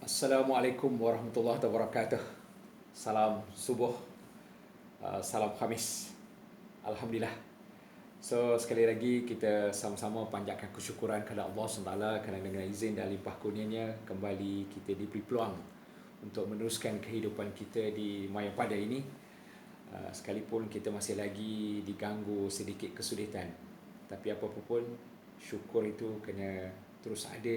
Assalamualaikum warahmatullahi wabarakatuh. Salam subuh, salam Khamis. Alhamdulillah. So sekali lagi kita sama-sama panjatkan kesyukuran kepada Allah SWT kerana dengan izin dan limpah kurnianya kembali kita diberi peluang untuk meneruskan kehidupan kita di maya pada ini. Sekalipun kita masih lagi diganggu sedikit kesulitan, tapi apa-apa pun syukur itu kena terus ada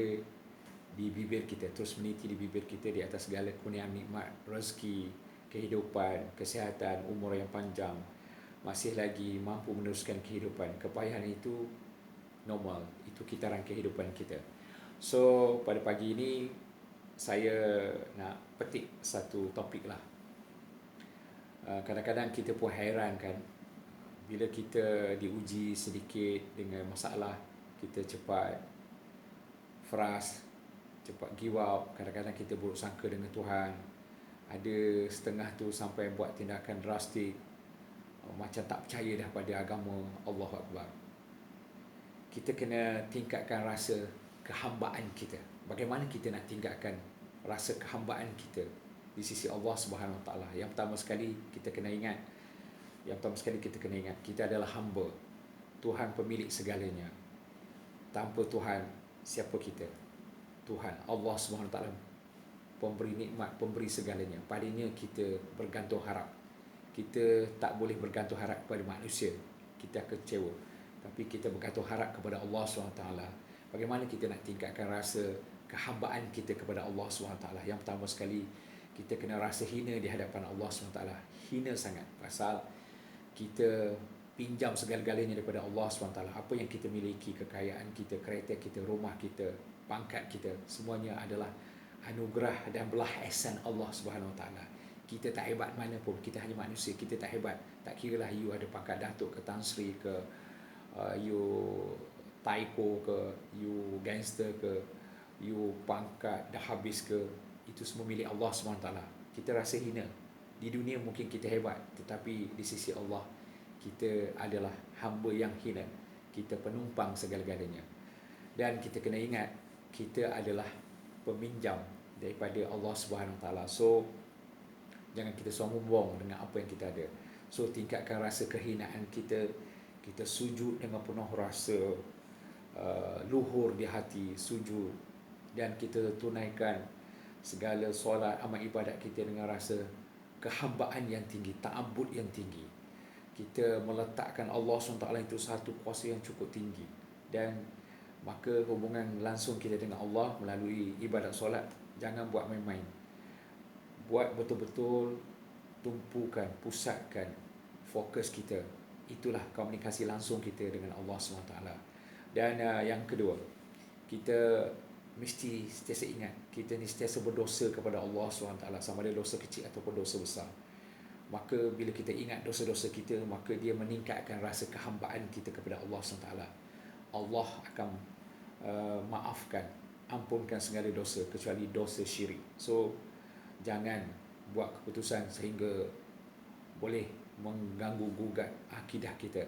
di bibir kita, terus meniti di bibir kita di atas segala kurniaan nikmat, rezeki, kehidupan, kesihatan, umur yang panjang, masih lagi mampu meneruskan kehidupan. Kepayahan itu normal, itu kitaran kehidupan kita. So pada pagi ini saya nak petik satu topik lah. Kadang-kadang kita pun hairan kan, bila kita diuji sedikit dengan masalah, kita cepat frust, cepat give up. Kadang-kadang kita buruk sangka dengan Tuhan. Ada setengah tu sampai buat tindakan drastik, macam tak percaya dah pada agama. Allahu Akbar. Kita kena tingkatkan rasa kehambaan kita. Bagaimana kita nak tingkatkan rasa kehambaan kita di sisi Allah Subhanahu Wa Taala? Yang pertama sekali kita kena ingat, kita adalah hamba. Tuhan pemilik segalanya. Tanpa Tuhan, siapa kita? Tuhan, Allah SWT, pemberi nikmat, pemberi segalanya. Padanya kita bergantung harap. Kita tak boleh bergantung harap kepada manusia, kita kecewa. Tapi kita bergantung harap kepada Allah SWT. Bagaimana kita nak tingkatkan rasa kehambaan kita kepada Allah SWT? Yang pertama sekali, kita kena rasa hina di hadapan Allah SWT. Hina sangat, pasal kita pinjam segala-galanya daripada Allah SWT. Apa yang kita miliki, kekayaan kita, kereta kita, rumah kita, pangkat kita, semuanya adalah anugerah dan belah ihsan Allah Subhanahu Wa Taala. Kita tak hebat mana pun, kita hanya manusia, kita tak hebat. Tak kiralah you ada pangkat datuk ke, Tan Sri ke, you taiko ke, you gangster ke, you pangkat dah habis ke, itu semua milik Allah Subhanahu Wa Taala. Kita rasa hina. Di dunia mungkin kita hebat, tetapi di sisi Allah kita adalah hamba yang hina. Kita penumpang segala-galanya. Dan kita kena ingat, kita adalah peminjam daripada Allah Subhanahu Wa Taala. So jangan kita sombong dengan apa yang kita ada. So tingkatkan rasa kehinaan kita. Kita sujud dengan penuh rasa luhur di hati, sujud, dan kita tunaikan segala solat, amal ibadat kita dengan rasa kehambaan yang tinggi, ta'abbud yang tinggi. Kita meletakkan Allah SWT itu satu kuasa yang cukup tinggi, dan maka hubungan langsung kita dengan Allah melalui ibadat solat jangan buat main-main. Buat betul-betul, tumpukan, pusatkan fokus kita. Itulah komunikasi langsung kita dengan Allah SWT. Dan yang kedua, kita mesti sentiasa ingat, kita ni sentiasa berdosa kepada Allah SWT, sama ada dosa kecil ataupun dosa besar. Maka bila kita ingat dosa-dosa kita, maka dia meningkatkan rasa kehambaan kita kepada Allah SWT. Allah akan maafkan, ampunkan segala dosa kecuali dosa syirik. So jangan buat keputusan sehingga boleh mengganggu gugat akidah kita.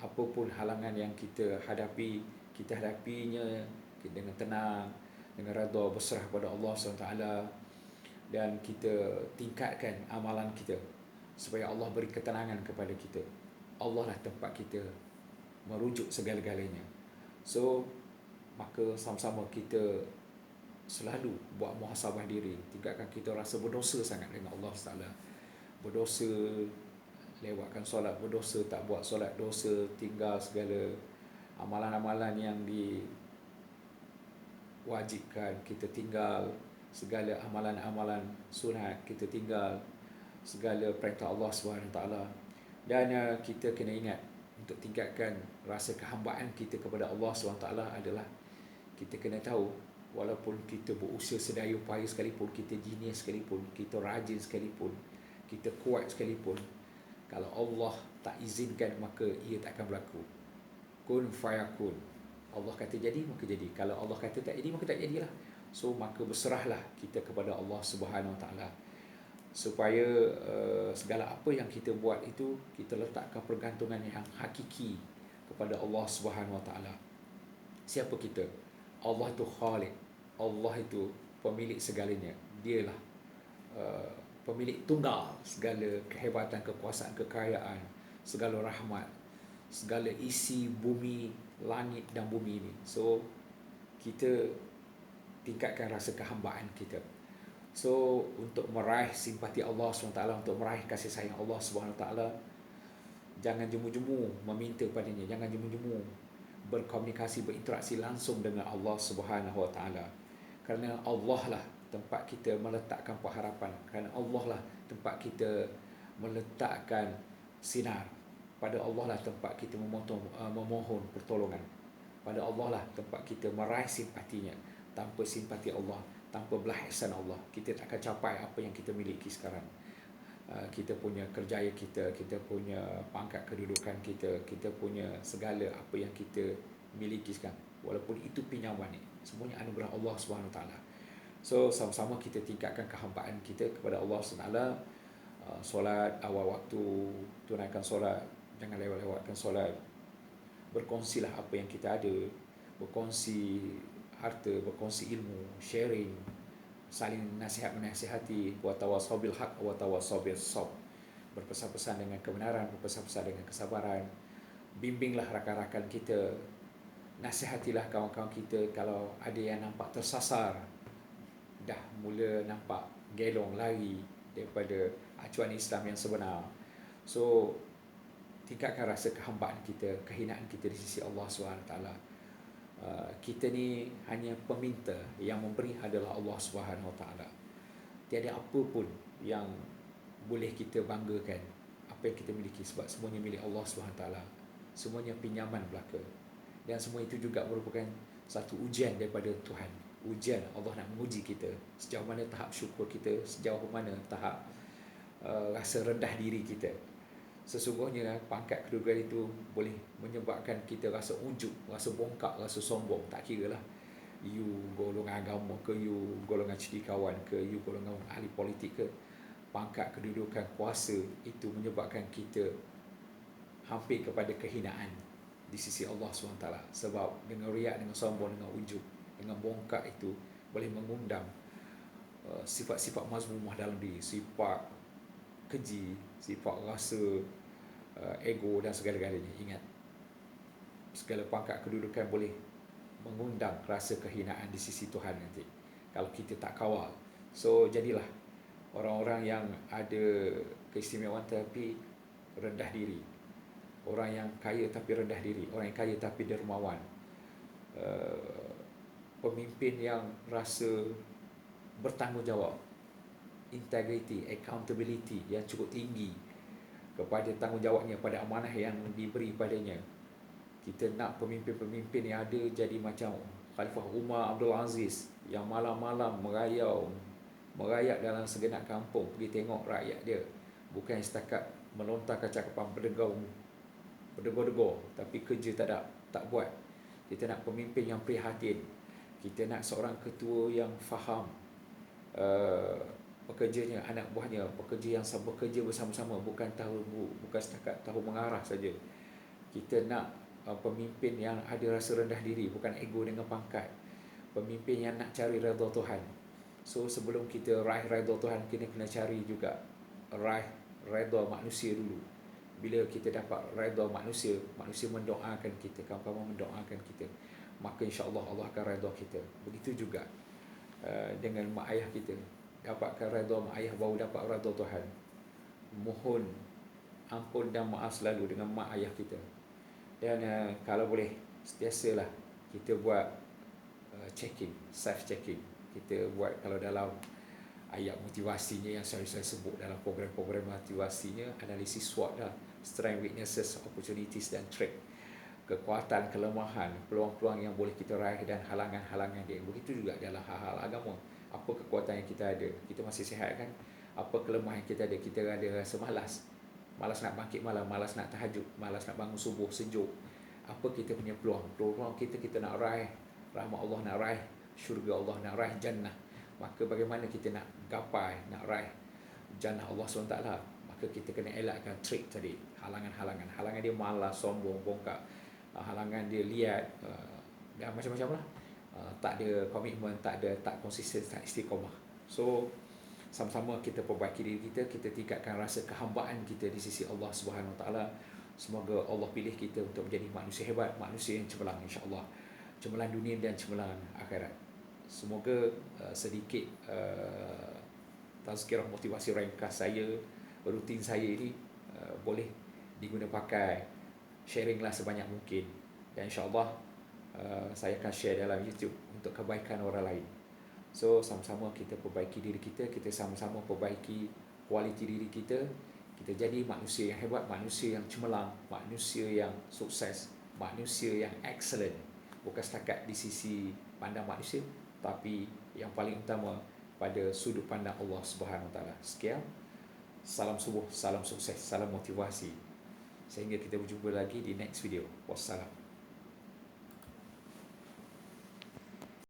Apapun halangan yang kita hadapi, kita hadapinya dengan tenang, dengan redha, berserah pada Allah SWT, dan kita tingkatkan amalan kita supaya Allah beri ketenangan kepada kita. Allah lah tempat kita merujuk segala-galanya. So maka sama-sama kita selalu buat muhasabah diri, tingkatkan kita rasa berdosa sangat dengan Allah SWT. Berdosa lewatkan solat, berdosa tak buat solat, dosa tinggal segala amalan-amalan yang diwajibkan kita tinggal, segala amalan-amalan sunat kita tinggal, segala perintah Allah SWT. Dan kita kena ingat, untuk tingkatkan rasa kehambaan kita kepada Allah SWT adalah kita kena tahu, walaupun kita berusaha sedaya upaya sekalipun, kita genius sekalipun, kita rajin sekalipun, kita kuat sekalipun, kalau Allah tak izinkan, maka ia tak akan berlaku. Kun fayakun. Allah kata jadi, maka jadi. Kalau Allah kata tak jadi, maka tak jadilah. So maka berserahlah kita kepada Allah Subhanahu Wa Taala, supaya segala apa yang kita buat itu, kita letakkan pergantungan yang hakiki kepada Allah Subhanahu Wa Taala. Siapa kita? Allah itu Khaliq, Allah itu pemilik segalanya. Dialah pemilik tunggal segala kehebatan, kekuasaan, kekayaan, segala rahmat, segala isi bumi, langit dan bumi ini. So kita tingkatkan rasa kehambaan kita. So untuk meraih simpati Allah SWT, untuk meraih kasih sayang Allah SWT, jangan jemu-jemu meminta padanya, jangan jemu-jemu berkomunikasi, berinteraksi langsung dengan Allah SWT. Kerana Allah lah tempat kita meletakkan pengharapan, kerana Allah lah tempat kita meletakkan sinar, pada Allah lah tempat kita memohon pertolongan, pada Allah lah tempat kita meraih simpatinya. Tanpa simpati Allah, tanpa belah ihsan Allah, kita tak akan capai apa yang kita miliki sekarang. Kita punya kerjaya kita, kita punya pangkat kedudukan kita, kita punya segala apa yang kita miliki sekarang, walaupun itu pinjaman ni, semuanya anugerah Allah SWT. So sama-sama kita tingkatkan kehambaan kita kepada Allah SWT. Solat awal waktu, tunaikan solat, jangan lewat-lewatkan solat. Berkongsilah apa yang kita ada, berkongsi harta, berkongsi ilmu, sharing, saling nasihat-menasihati, wa tawasaw bil haq wa tawasaw bis sabr. Berpesan-pesan dengan kebenaran, berpesan-pesan dengan kesabaran. Bimbinglah rakan-rakan kita, nasihatilah kawan-kawan kita kalau ada yang nampak tersasar, dah mula nampak gelong lari daripada acuan Islam yang sebenar. So tingkatkan rasa kehambaan kita, kehinaan kita di sisi Allah SWT. Kita ni hanya peminta, yang memberi adalah Allah SWT. Tiada apa pun yang boleh kita banggakan apa yang kita miliki, sebab semuanya milik Allah SWT. Semuanya pinjaman belaka, dan semua itu juga merupakan satu ujian daripada Tuhan. Ujian, Allah nak menguji kita sejauh mana tahap syukur kita, sejauh mana tahap rasa rendah diri kita. Sesungguhnya pangkat kedudukan itu boleh menyebabkan kita rasa ujub, rasa bongkak, rasa sombong. Tak kira lah you golongan agama ke, you golongan cendekiawan ke, you golongan ahli politik ke. Pangkat kedudukan kuasa itu menyebabkan kita hampir kepada kehinaan di sisi Allah SWT. Sebab dengan riak, dengan sombong, dengan ujub, dengan bongkak itu boleh mengundang sifat-sifat mazmumah dalam diri, sifat keji, sifat rasa ego dan segala-galanya. Ingat, segala pangkat kedudukan boleh mengundang rasa kehinaan di sisi Tuhan nanti kalau kita tak kawal. So jadilah orang-orang yang ada keistimewaan tapi rendah diri, orang yang kaya tapi rendah diri, orang yang kaya tapi dermawan, pemimpin yang rasa bertanggungjawab, integrity, accountability yang cukup tinggi kepada tanggungjawabnya, pada amanah yang diberi padanya. Kita nak pemimpin-pemimpin yang ada jadi macam Khalifah Umar Abdul Aziz, yang malam-malam merayak dalam segenap kampung, pergi tengok rakyat dia, bukan setakat melontarkan cakapan berdegur-degur tapi kerja tak buat. Kita nak pemimpin yang prihatin, kita nak seorang ketua yang faham pekerjanya, anak buahnya, pekerja yang bekerja bersama-sama, bukan setakat tahu mengarah saja. Kita nak pemimpin yang ada rasa rendah diri, bukan ego dengan pangkat. Pemimpin yang nak cari redha Tuhan. So sebelum kita raih redha Tuhan, kita kena cari juga raih redha manusia dulu. Bila kita dapat redha manusia, manusia mendoakan kita, kawan-kawan mendoakan kita, maka insya-Allah Allah akan redha kita. Begitu juga dengan mak ayah kita. Dapatkan redha mak ayah, baru dapat redha Tuhan. Mohon ampun dan maaf selalu dengan mak ayah kita. Dan kalau boleh, sentiasalah kita buat checking, self checking. Kita buat, kalau dalam ayat motivasinya yang saya sebut dalam program-program motivasinya, analisis SWOT dah, strength, weaknesses, opportunities dan threat. Kekuatan, kelemahan, peluang-peluang yang boleh kita raih dan halangan-halangan dia. Begitu juga dalam hal-hal agama. Apa kekuatan yang kita ada? Kita masih sihat kan? Apa kelemahan yang kita ada? Kita ada rasa malas nak bangkit malam, malas nak tahajud, malas nak bangun subuh, sejuk. Apa kita punya peluang? Peluang kita nak raih rahmat Allah, nak raih syurga Allah, nak raih jannah. Maka bagaimana kita nak gapai, nak raih jannah Allah SWT? Maka kita kena elakkan trik tadi, halangan-halangan. Halangan dia malas, sombong, bongkak, halangan dia liat, dan macam-macam lah. tak ada komitmen, tak konsisten, tak istiqamah. So sama-sama kita perbaiki diri kita, kita tingkatkan rasa kehambaan kita di sisi Allah Subhanahu Wa Taala. Semoga Allah pilih kita untuk menjadi manusia hebat, manusia yang cemerlang, insya-Allah. Cemerlang dunia dan cemerlang akhirat. Semoga sedikit tazkirah motivasi ringkas saya, rutin saya ini boleh diguna pakai, sharinglah sebanyak mungkin, dan insya-Allah saya akan share dalam YouTube untuk kebaikan orang lain. So sama-sama kita perbaiki diri kita, kita sama-sama perbaiki kualiti diri kita, kita jadi manusia yang hebat, manusia yang cemerlang, manusia yang sukses, manusia yang excellent, bukan setakat di sisi pandang manusia, tapi yang paling utama pada sudut pandang Allah Subhanahu Wa Taala. Sekian, salam subuh, salam sukses, salam motivasi. Sehingga kita berjumpa lagi di next video. Wassalam.